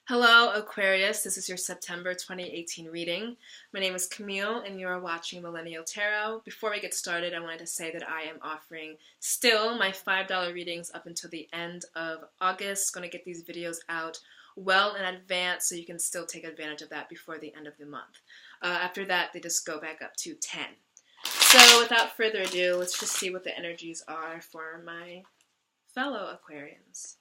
Hello, Aquarius. This is your September 2018 reading. My name is Camille, and you are watching Millennial Tarot. Before we get started, I wanted to say that I am offering still my $5 readings up until the end of August. Going to get these videos out well in advance so you can still take advantage of that before the end of the month. After that, they just go back up to 10. So without further ado, let's just see what the energies are for my fellow Aquarians.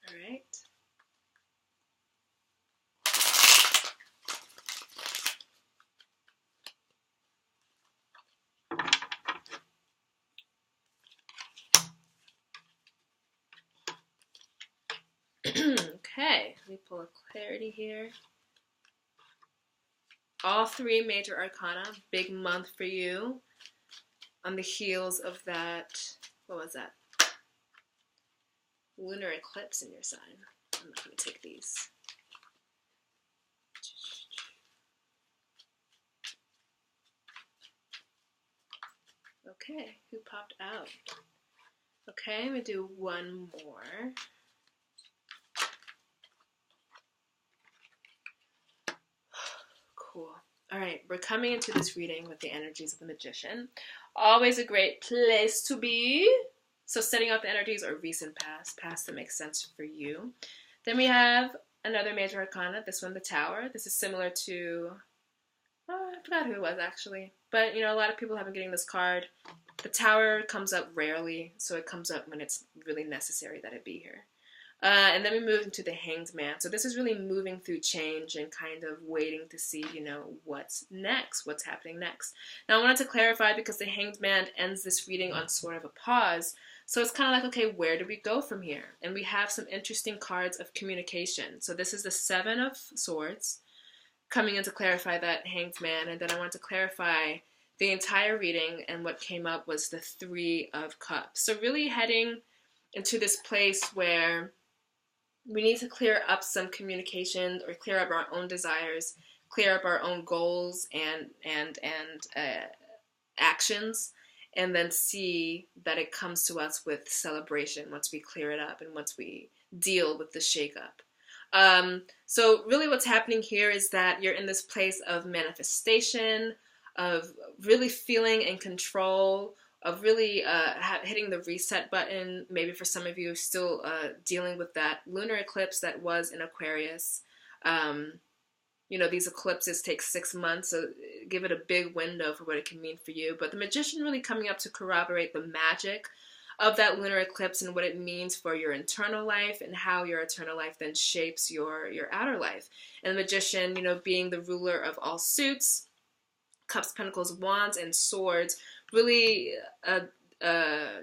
All right. Okay, let me pull a clarity here. All three major arcana, big month for you. On the heels of that, what was that? Lunar eclipse in your sign. I'm not going to take these. Okay, who popped out? Okay, I'm going to do one more. Cool. All right, we're coming into this reading with the energies of the Magician. Always a great place to be. So setting out the energies are recent past that makes sense for you. Then we have another major arcana, this one, the Tower. This is similar to, I forgot who it was actually. But, a lot of people have been getting this card. The Tower comes up rarely, so it comes up when it's really necessary that it be here. And then we move into the Hanged Man. So this is really moving through change and kind of waiting to see, what's next, what's happening next. Now I wanted to clarify because the Hanged Man ends this reading on sort of a pause. So it's kind of like, okay, where do we go from here? And we have some interesting cards of communication. So this is the Seven of Swords coming in to clarify that Hanged Man. And then I want to clarify the entire reading, and what came up was the Three of Cups. So really heading into this place where we need to clear up some communication or clear up our own desires, clear up our own goals and actions, and then see that it comes to us with celebration once we clear it up and once we deal with the shakeup. So really what's happening here is that you're in this place of manifestation, of really feeling in control, of really hitting the reset button. Maybe for some of you still dealing with that lunar eclipse that was in Aquarius. These eclipses take 6 months, so give it a big window for what it can mean for you. But the Magician really coming up to corroborate the magic of that lunar eclipse and what it means for your internal life and how your internal life then shapes your outer life. And the Magician, being the ruler of all suits, Cups, Pentacles, Wands, and Swords, really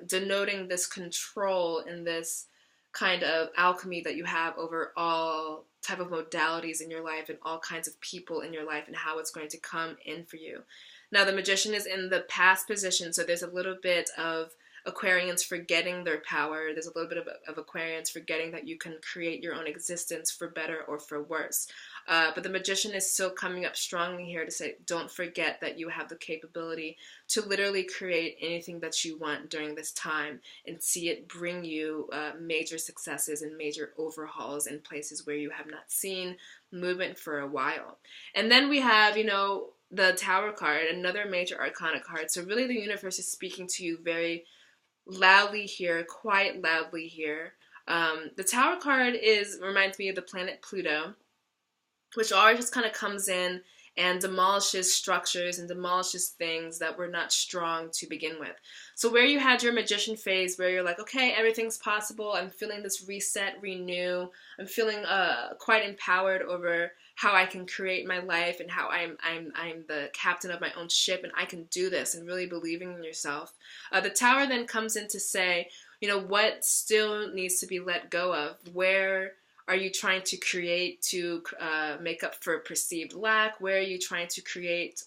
denoting this control and this kind of alchemy that you have over all type of modalities in your life and all kinds of people in your life and how it's going to come in for you. Now, the Magician is in the past position, so there's a little bit of Aquarians forgetting their power. There's a little bit of Aquarians forgetting that you can create your own existence for better or for worse. But the Magician is still coming up strongly here to say, don't forget that you have the capability to literally create anything that you want during this time and see it bring you major successes and major overhauls in places where you have not seen movement for a while. And then we have, the Tower card, another major arcana card. So really the universe is speaking to you very loudly here, quite loudly here. The Tower card reminds me of the planet Pluto, which always just kind of comes in and demolishes structures and demolishes things that were not strong to begin with. So where you had your Magician phase where you're like, okay, everything's possible, I'm feeling this reset, renew, I'm feeling quite empowered over how I can create my life and how I'm the captain of my own ship and I can do this, and really believing in yourself. The Tower then comes in to say, what still needs to be let go of, where are you trying to create to make up for perceived lack? Where are you trying to create?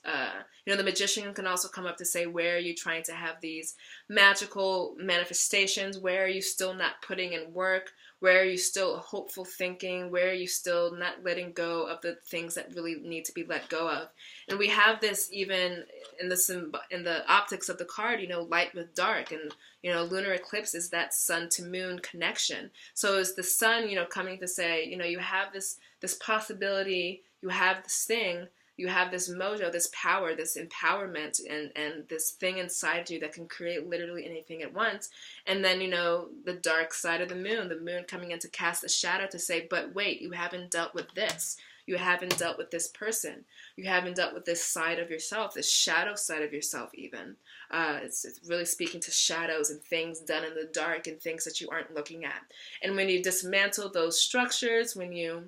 The magician can also come up to say, where are you trying to have these magical manifestations? Where are you still not putting in work? Where are you still hopeful thinking? Where are you still not letting go of the things that really need to be let go of? And we have this even in the optics of the card, light with dark, and lunar eclipse is that sun to moon connection. So is the sun, coming to say, you have this possibility, you have this thing, you have this mojo, this power, this empowerment, and this thing inside you that can create literally anything at once. And then, the dark side of the moon coming in to cast a shadow to say, but wait, you haven't dealt with this. You haven't dealt with this person. You haven't dealt with this side of yourself, this shadow side of yourself even. It's really speaking to shadows and things done in the dark and things that you aren't looking at. And when you dismantle those structures, when you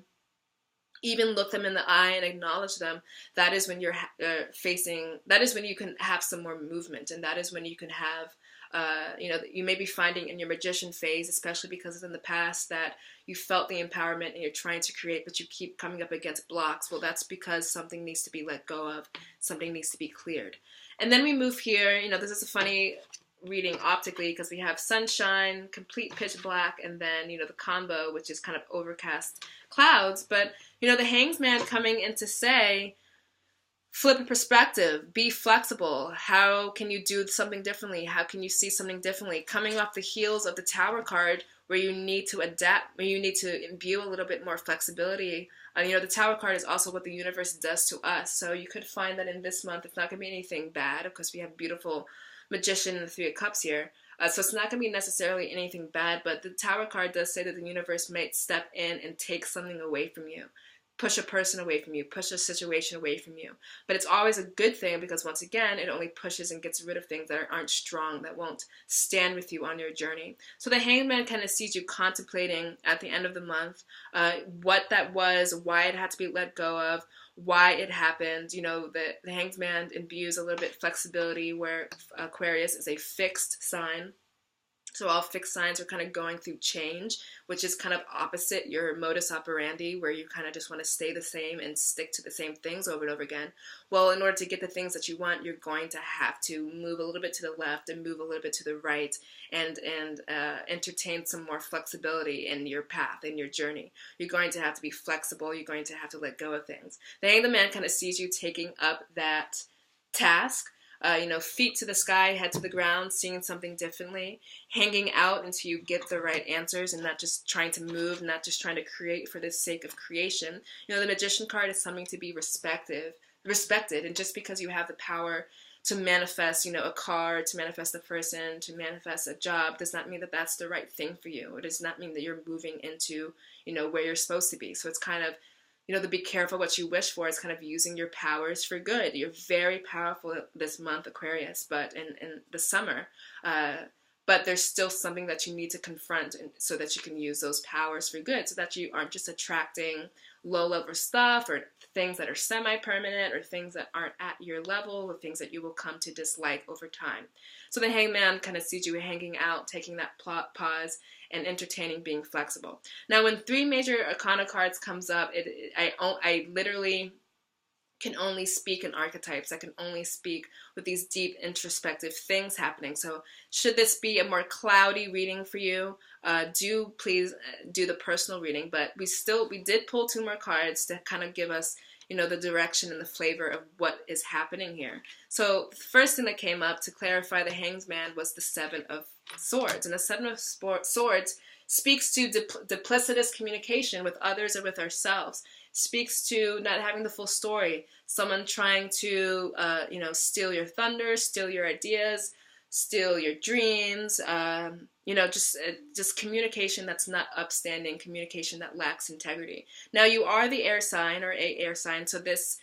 even look them in the eye and acknowledge them, that is when you're that is when you can have some more movement, and that is when you can have, you may be finding in your magician phase, especially because in the past that you felt the empowerment and you're trying to create, but you keep coming up against blocks. Well, that's because something needs to be let go of, something needs to be cleared. And then we move here, this is a funny reading optically because we have sunshine, complete pitch black, and then, the combo, which is kind of overcast clouds. But, the Hangman coming in to say, flip a perspective, be flexible. How can you do something differently? How can you see something differently? Coming off the heels of the Tower card, where you need to adapt, where you need to imbue a little bit more flexibility. The Tower card is also what the universe does to us. So you could find that in this month, it's not going to be anything bad, because we have beautiful Magician and the Three of Cups here. So it's not going to be necessarily anything bad, but the Tower card does say that the universe might step in and take something away from you. Push a person away from you, push a situation away from you. But it's always a good thing, because once again, it only pushes and gets rid of things that aren't strong, that won't stand with you on your journey. So the Hangman kind of sees you contemplating at the end of the month what that was, why it had to be let go of, why it happened. The Hangman imbues a little bit flexibility, where Aquarius is a fixed sign. So all fixed signs are kind of going through change, which is kind of opposite your modus operandi, where you kind of just want to stay the same and stick to the same things over and over again. Well, in order to get the things that you want, you're going to have to move a little bit to the left and move a little bit to the right, and entertain some more flexibility in your path, in your journey. You're going to have to be flexible. You're going to have to let go of things. The Hangman Man kind of sees you taking up that task. Feet to the sky, head to the ground, seeing something differently, hanging out until you get the right answers, and not just trying to move, not just trying to create for the sake of creation. The Magician card is something to be respected, and just because you have the power to manifest, a car, to manifest a person, to manifest a job, does not mean that that's the right thing for you. It does not mean that you're moving into, where you're supposed to be. So it's kind of, the be careful what you wish for is kind of using your powers for good. You're very powerful this month, Aquarius, but in the summer. But there's still something that you need to confront, so that you can use those powers for good, so that you aren't just attracting low-level stuff, or things that are semi-permanent, or things that aren't at your level, or things that you will come to dislike over time. So the Hangman kind of sees you hanging out, taking that pause, and entertaining, being flexible. Now, when three major arcana cards comes up, I literally can only speak in archetypes. I can only speak with these deep introspective things happening. So should this be a more cloudy reading for you, do please do the personal reading. But we did pull two more cards to kind of give us, the direction and the flavor of what is happening here. So the first thing that came up to clarify the Hangman was the Seven of Swords. And the Seven of Swords speaks to duplicitous communication with others or with ourselves. Speaks to not having the full story. Someone trying to, steal your thunder, steal your ideas, steal your dreams. Just communication that's not upstanding, communication that lacks integrity. Now, you are the air sign, or a air sign, so this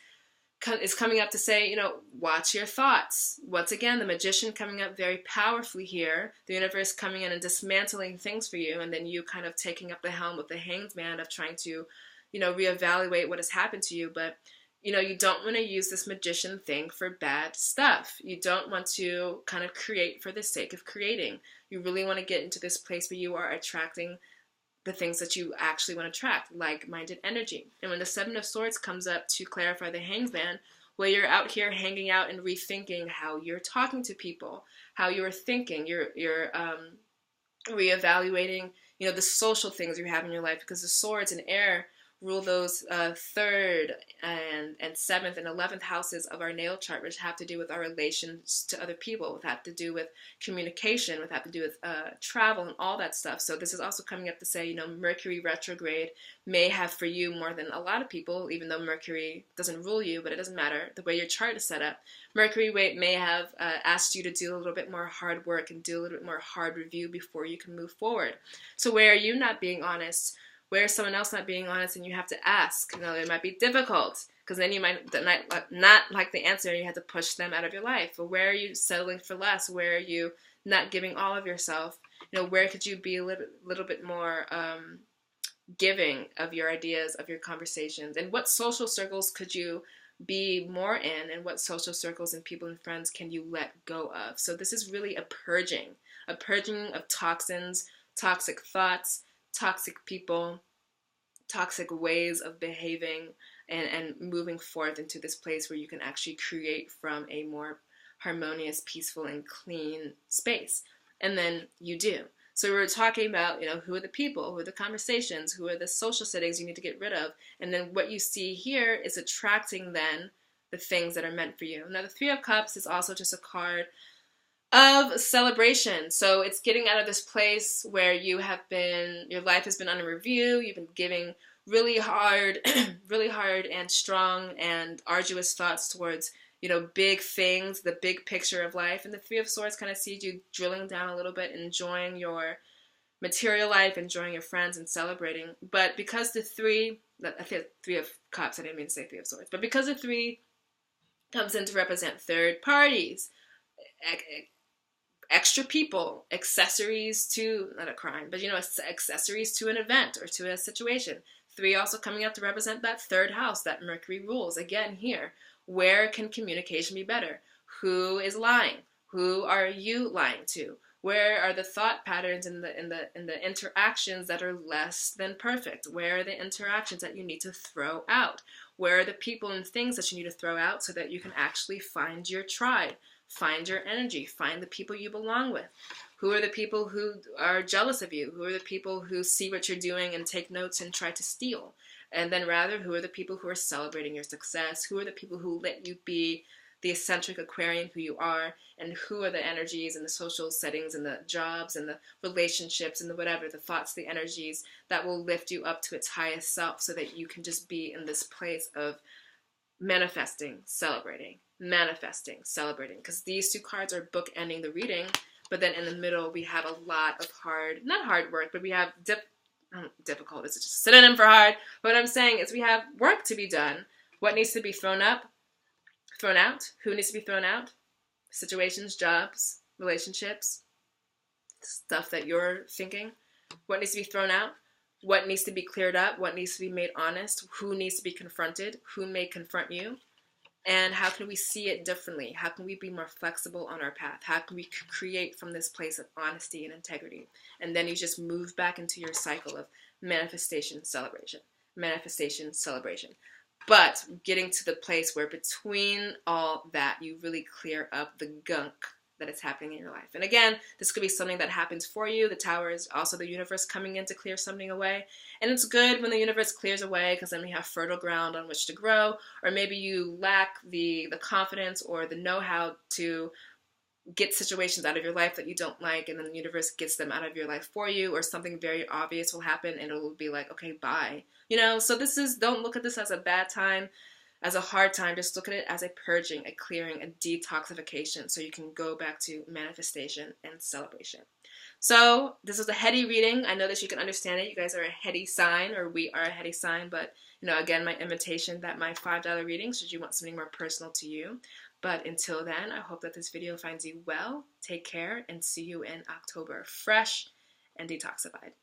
is coming up to say, watch your thoughts. Once again, the Magician coming up very powerfully here. The universe coming in and dismantling things for you, and then you kind of taking up the helm with the Hangman of trying to, reevaluate what has happened to you. But, you don't want to use this magician thing for bad stuff. You don't want to kind of create for the sake of creating. You really want to get into this place where you are attracting the things that you actually want to attract, like-minded energy. And when the Seven of Swords comes up to clarify the Hangman, well, you're out here hanging out and rethinking how you're talking to people, how you're thinking, you're reevaluating, the social things you have in your life, because the swords and air rule those third and seventh and 11th houses of our natal chart, which have to do with our relations to other people, which have to do with communication, which have to do with travel and all that stuff. So this is also coming up to say, Mercury retrograde may have for you more than a lot of people, even though Mercury doesn't rule you, but it doesn't matter the way your chart is set up. Mercury may have asked you to do a little bit more hard work and do a little bit more hard review before you can move forward. So where are you not being honest? Where is someone else not being honest, and you have to ask? It might be difficult, because then you might not like the answer, and you have to push them out of your life. Or where are you settling for less? Where are you not giving all of yourself? Where could you be a little bit more giving of your ideas, of your conversations? And what social circles could you be more in, and what social circles and people and friends can you let go of? So this is really a purging of toxins, toxic thoughts, toxic people, toxic ways of behaving, and moving forth into this place where you can actually create from a more harmonious, peaceful, and clean space. And then you do. So we were talking about, who are the people, who are the conversations, who are the social settings you need to get rid of. And then what you see here is attracting then the things that are meant for you. Now the Three of Cups is also just a card of celebration. So it's getting out of this place where your life has been under review, you've been giving really hard and strong and arduous thoughts towards, big things, the big picture of life. And the Three of Swords kind of sees you drilling down a little bit, enjoying your material life, enjoying your friends, and celebrating. But because the Three of Cups, I didn't mean to say Three of Swords, but because the Three comes in to represent third parties, extra people, accessories to, not a crime, but accessories to an event or to a situation. Three also coming up to represent that third house that Mercury rules. Again here, where can communication be better? Who is lying? Who are you lying to? Where are the thought patterns in the interactions that are less than perfect? Where are the interactions that you need to throw out? Where are the people and things that you need to throw out so that you can actually find your tribe? Find your energy. Find the people you belong with. Who are the people who are jealous of you? Who are the people who see what you're doing and take notes and try to steal? And then rather, who are the people who are celebrating your success? Who are the people who let you be the eccentric Aquarian who you are? And who are the energies and the social settings and the jobs and the relationships and the whatever, the thoughts, the energies that will lift you up to its highest self so that you can just be in this place of manifesting, celebrating, because these two cards are bookending the reading. But then in the middle we have a lot of not hard work, but we have difficult is just a synonym for hard. But what I'm saying is we have work to be done. What needs to be thrown out? Who needs to be thrown out? Situations, jobs, relationships, stuff that you're thinking. What needs to be thrown out? What needs to be cleared up? What needs to be made honest? Who needs to be confronted? Who may confront you? And how can we see it differently? How can we be more flexible on our path? How can we create from this place of honesty and integrity? And then you just move back into your cycle of manifestation, celebration, manifestation, celebration. But getting to the place where between all that, you really clear up the gunk that is happening in your life. And again, this could be something that happens for you. The Tower is also the universe coming in to clear something away. And it's good when the universe clears away, because then we have fertile ground on which to grow. Or maybe you lack the confidence or the know-how to get situations out of your life that you don't like, and then the universe gets them out of your life for you, or something very obvious will happen and it'll be like, okay, bye. So don't look at this as a bad time, as a hard time. Just look at it as a purging, a clearing, a detoxification, so you can go back to manifestation and celebration. So this is a heady reading. I know that you can understand it. You guys are a heady sign, or we are a heady sign, but again, my invitation that my $5 reading, should you want something more personal to you. But until then, I hope that this video finds you well. Take care and see you in October, fresh and detoxified.